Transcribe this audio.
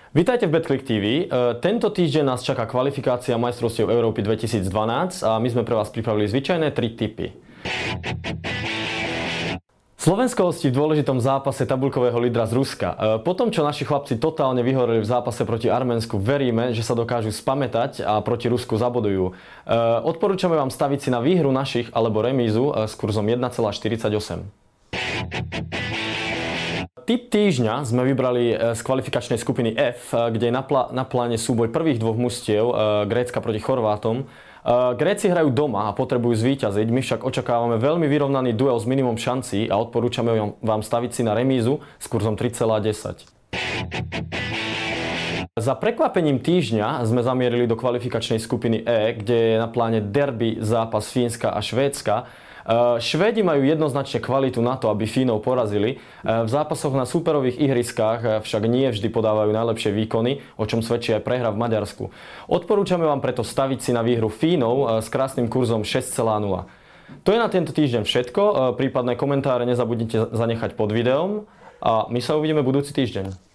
Vítajte v BetClick TV. Tento týždeň nás čaká kvalifikácia majstrovstiev Európy 2012 a my sme pre vás pripravili zvyčajné 3 tipy. Slovensko hostí v dôležitom zápase tabuľkového lídra z Ruska. Po tom, čo naši chlapci totálne vyhoreli v zápase proti Arménsku, veríme, že sa dokážu spamätať a proti Rusku zabodujú. Odporúčame vám staviť si na výhru našich alebo remízu s kurzom 1,48. Tip týždňa sme vybrali z kvalifikačnej skupiny F, kde je na pláne súboj prvých dvoch mužstiev Grécka proti Chorvátom. Gréci hrajú doma a potrebujú zvíťaziť, my však očakávame veľmi vyrovnaný duel s minimum šancí a odporúčame vám staviť si na remízu s kurzom 3,10. Za prekvapením týždňa sme zamierili do kvalifikačnej skupiny E, kde je na pláne derby zápas Fínska a Švédska. Švédi majú jednoznačne kvalitu na to, aby Fínov porazili. V zápasoch na súperových ihriskách však nie vždy podávajú najlepšie výkony, o čom svedčí aj prehra v Maďarsku. Odporúčame vám preto staviť si na výhru Fínov s krásnym kurzom 6,0. To je na tento týždeň všetko. Prípadné komentáre nezabudnite zanechať pod videom a my sa uvidíme budúci týždeň.